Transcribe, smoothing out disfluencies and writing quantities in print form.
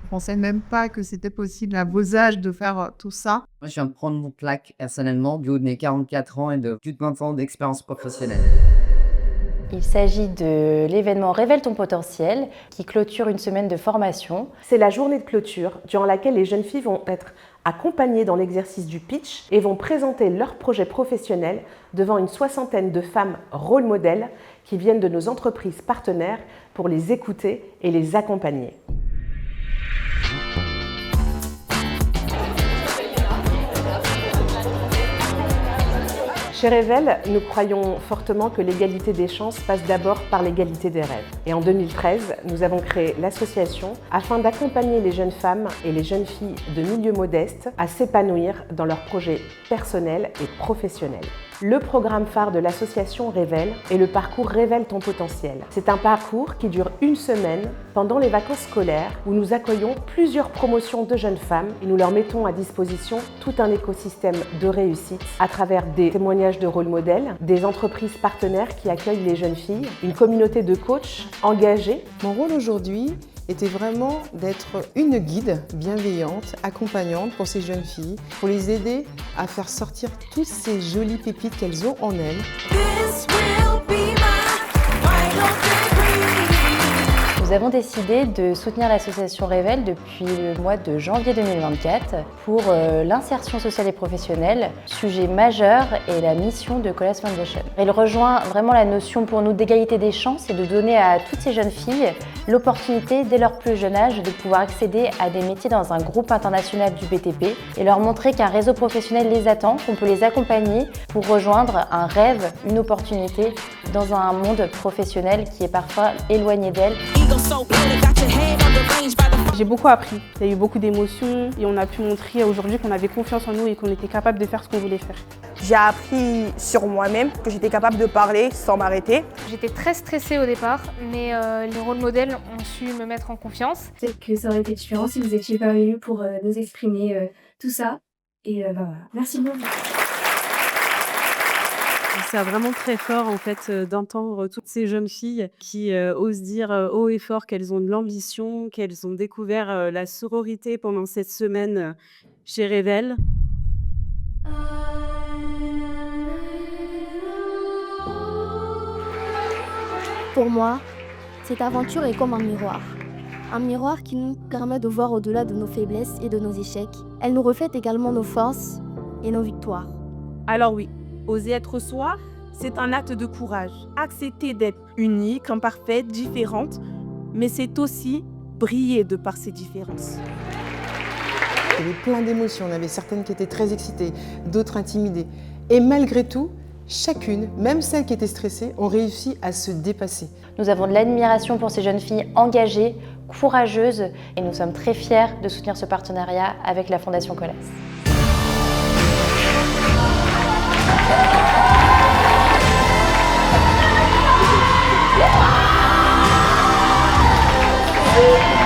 pensais même pas que c'était possible à vos âges de faire tout ça. Moi, je viens de prendre mon plaque personnellement, du haut de mes 44 ans et de plus de 20 ans d'expérience professionnelle. Il s'agit de l'événement Révèle ton potentiel qui clôture une semaine de formation. C'est la journée de clôture durant laquelle les jeunes filles vont être accompagnées dans l'exercice du pitch et vont présenter leur projet professionnel devant une soixantaine de femmes rôle modèles qui viennent de nos entreprises partenaires pour les écouter et les accompagner. Chez Révèle, nous croyons fortement que l'égalité des chances passe d'abord par l'égalité des rêves. Et en 2013, nous avons créé l'association afin d'accompagner les jeunes femmes et les jeunes filles de milieux modestes à s'épanouir dans leurs projets personnels et professionnels. Le programme phare de l'association Révèle est le parcours Révèle ton potentiel. C'est un parcours qui dure une semaine pendant les vacances scolaires où nous accueillons plusieurs promotions de jeunes femmes et nous leur mettons à disposition tout un écosystème de réussite à travers des témoignages de rôle modèles, des entreprises partenaires qui accueillent les jeunes filles, une communauté de coachs engagés. Mon rôle aujourd'hui était vraiment d'être une guide bienveillante, accompagnante pour ces jeunes filles, pour les aider à faire sortir toutes ces jolies pépites qu'elles ont en elles. Nous avons décidé de soutenir l'association Révèle depuis le mois de janvier 2024 pour l'insertion sociale et professionnelle, sujet majeur et la mission de Colas Foundation. Elle rejoint vraiment la notion pour nous d'égalité des chances et de donner à toutes ces jeunes filles l'opportunité dès leur plus jeune âge de pouvoir accéder à des métiers dans un groupe international du BTP et leur montrer qu'un réseau professionnel les attend, qu'on peut les accompagner pour rejoindre un rêve, une opportunité dans un monde professionnel qui est parfois éloigné d'elles. J'ai beaucoup appris, il y a eu beaucoup d'émotions et on a pu montrer aujourd'hui qu'on avait confiance en nous et qu'on était capable de faire ce qu'on voulait faire. J'ai appris sur moi-même que j'étais capable de parler sans m'arrêter. J'étais très stressée au départ, mais les rôles modèles ont su me mettre en confiance. Peut-être que ça aurait été différent si vous étiez pas venus pour nous exprimer tout ça. Et voilà. Merci beaucoup. C'est vraiment très fort en fait d'entendre toutes ces jeunes filles qui osent dire haut et fort qu'elles ont de l'ambition, qu'elles ont découvert la sororité pendant cette semaine chez Révèle. Pour moi, cette aventure est comme un miroir. Un miroir qui nous permet de voir au-delà de nos faiblesses et de nos échecs. Elle nous reflète également nos forces et nos victoires. Alors oui, oser être soi, c'est un acte de courage. Accepter d'être unique, imparfaite, différente, mais c'est aussi briller de par ces différences. Il y avait plein d'émotions, on avait certaines qui étaient très excitées, d'autres intimidées. Et malgré tout, chacune, même celles qui étaient stressées, ont réussi à se dépasser. Nous avons de l'admiration pour ces jeunes filles engagées, courageuses et nous sommes très fiers de soutenir ce partenariat avec la Fondation Colas. Yeah.